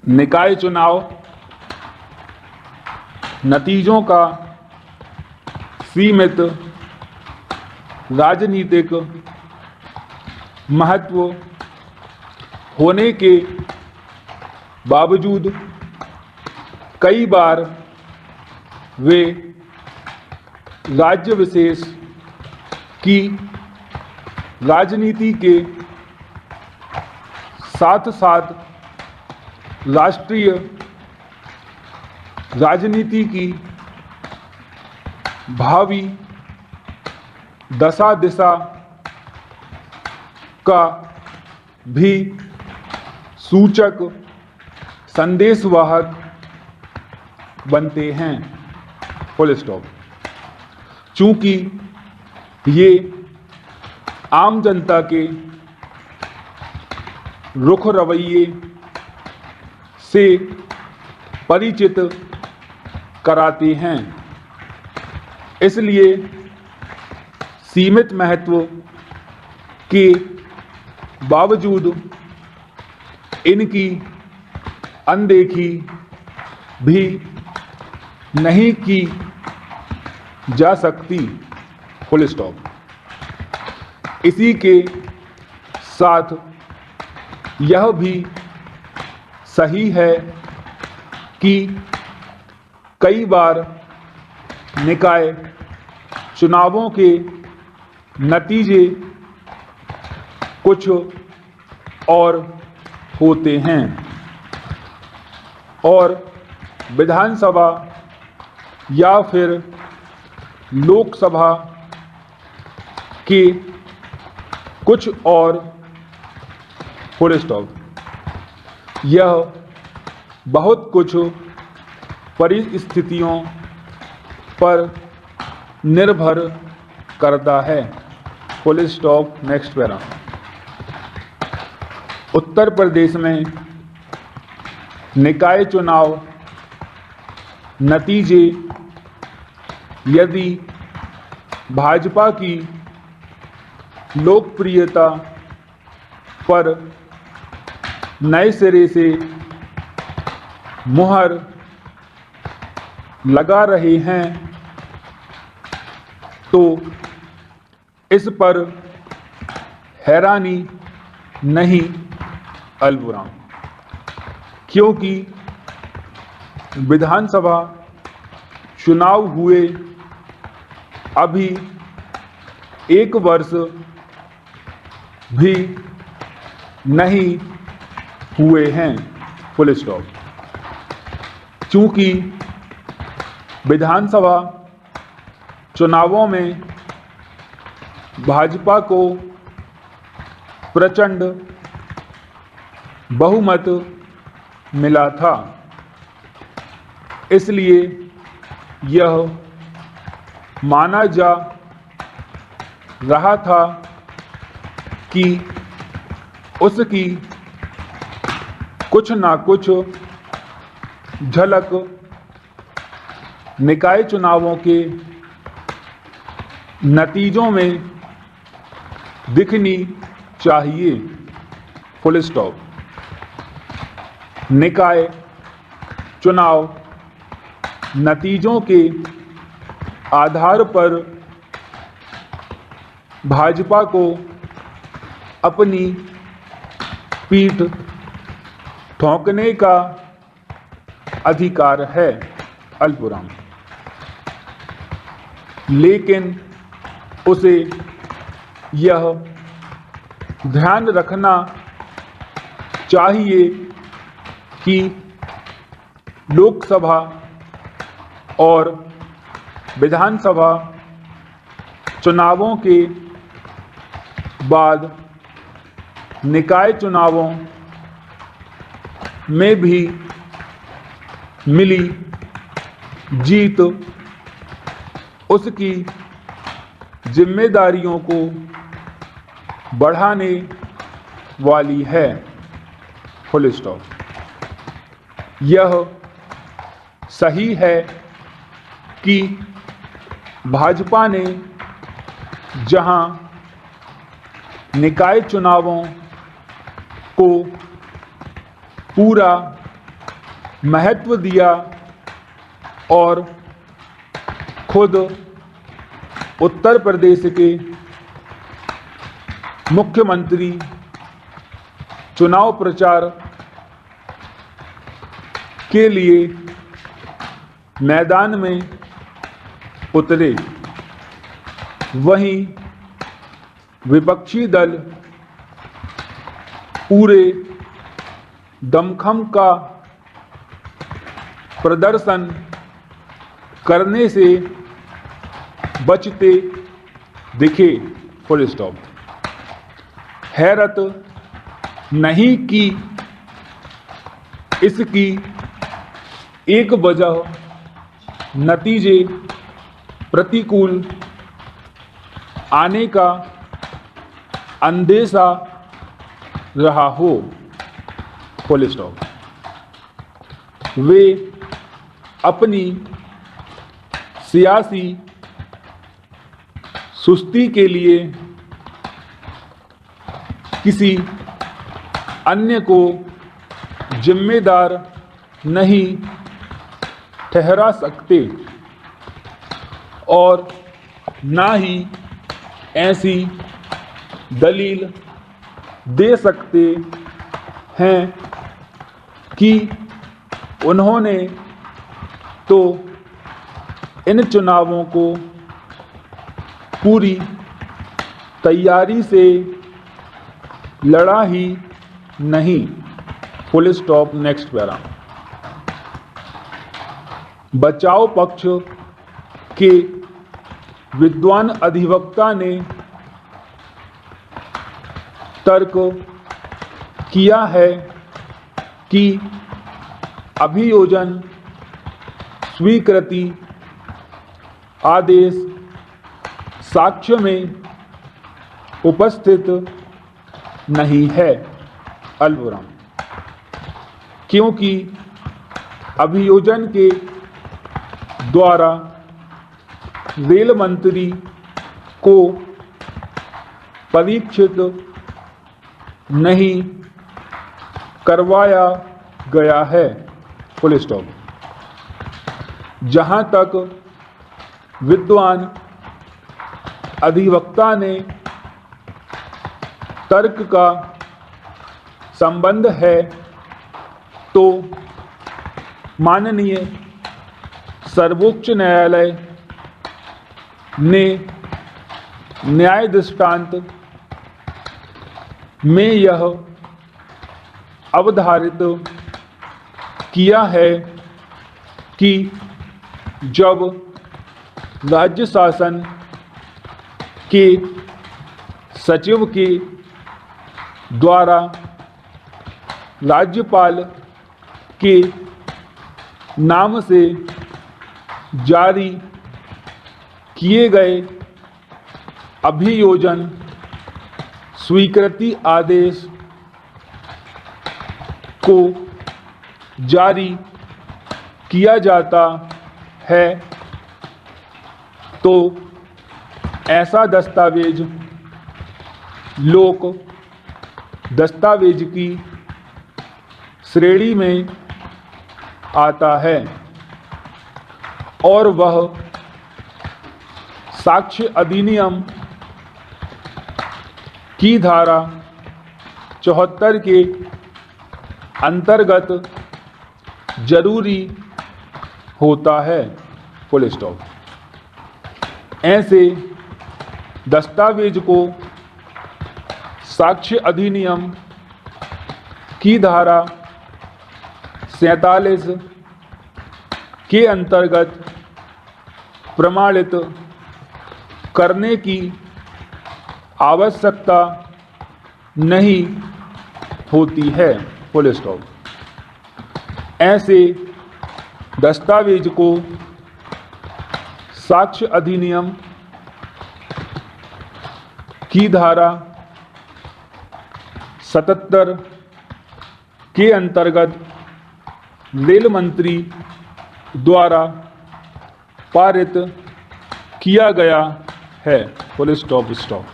निकाय चुनाव नतीजों का सीमित राजनीतिक महत्व होने के बावजूद कई बार वे राज्य विशेष की राजनीति के साथ साथ राष्ट्रीय राजनीति की भावी दशा दिशा का भी सूचक संदेशवाहक बनते हैं। Full stop. चूंकि ये आम जनता के रुख रवैये से परिचित कराते हैं, इसलिए सीमित महत्व के बावजूद इनकी अनदेखी भी नहीं की जा सकती। Full stop. इसी के साथ यह भी सही है कि कई बार निकाय चुनावों के नतीजे कुछ और होते हैं और विधानसभा या फिर लोकसभा के कुछ और। Full stop. यह बहुत कुछ परिस्थितियों पर निर्भर करता है। Full stop. Next para. Uttar Pradesh में निकाय चुनाव नतीजे यदि भाजपा की लोकप्रियता पर नए सिरे से मुहर लगा रहे हैं तो इस पर हैरानी नहीं अलबुरा, क्योंकि विधानसभा चुनाव हुए अभी एक वर्ष भी नहीं हुए हैं। Full stop. चूंकि विधानसभा चुनावों में भाजपा को प्रचंड बहुमत मिला था, इसलिए यह माना जा रहा था कि उसकी कुछ ना कुछ झलक निकाय चुनावों के नतीजों में दिखनी चाहिए। Full stop. निकाय चुनाव नतीजों के आधार पर भाजपा को अपनी पीठ ठोंकने का अधिकार है। अल्पविराम। लेकिन उसे यह ध्यान रखना चाहिए कि लोकसभा और विधानसभा चुनावों के बाद निकाय चुनावों में भी मिली जीत उसकी जिम्मेदारियों को बढ़ाने वाली है। Full stop. यह सही है कि भाजपा ने जहां निकाय चुनावों को पूरा महत्व दिया और खुद उत्तर प्रदेश के मुख्यमंत्री चुनाव प्रचार के लिए मैदान में उतरे। वहीं विपक्षी दल पूरे दमखम का प्रदर्शन करने से बचते दिखे। Full stop. हैरत नहीं कि इसकी एक वजह नतीजे प्रतिकूल आने का अंदेशा रहा हो। Full stop. वे अपनी सियासी सुस्ती के लिए किसी अन्य को जिम्मेदार नहीं ठहरा सकते और ना ही ऐसी दलील दे सकते हैं कि उन्होंने तो इन चुनावों को पूरी तैयारी से लड़ा ही नहीं। Full stop. Next para. बचाव पक्ष के विद्वान अधिवक्ता ने तर्क किया है कि अभियोजन स्वीकृति आदेश साक्ष्य में उपस्थित नहीं है। अल्पविराम। क्योंकि अभियोजन के द्वारा रेल मंत्री को परीक्षित नहीं करवाया गया है। Full stop. जहां तक विद्वान अधिवक्ता ने तर्क का संबंध है तो माननीय सर्वोच्च न्यायालय ने न्याय दृष्टांत में यह अवधारित किया है कि जब राज्य शासन के सचिव के द्वारा राज्यपाल के नाम से जारी किए गए अभियोजन स्वीकृति आदेश को जारी किया जाता है तो ऐसा दस्तावेज लोक दस्तावेज की श्रेणी में आता है और वह साक्ष्य अधिनियम की धारा 74 के अंतर्गत जरूरी होता है। Full stop. ऐसे दस्तावेज को साक्ष्य अधिनियम की धारा 47 के अंतर्गत प्रमाणित करने की आवश्यकता नहीं होती है। Full stop. ऐसे दस्तावेज को साक्ष्य अधिनियम की धारा 77 के अंतर्गत रेल मंत्री द्वारा पारित किया गया है। Full stop.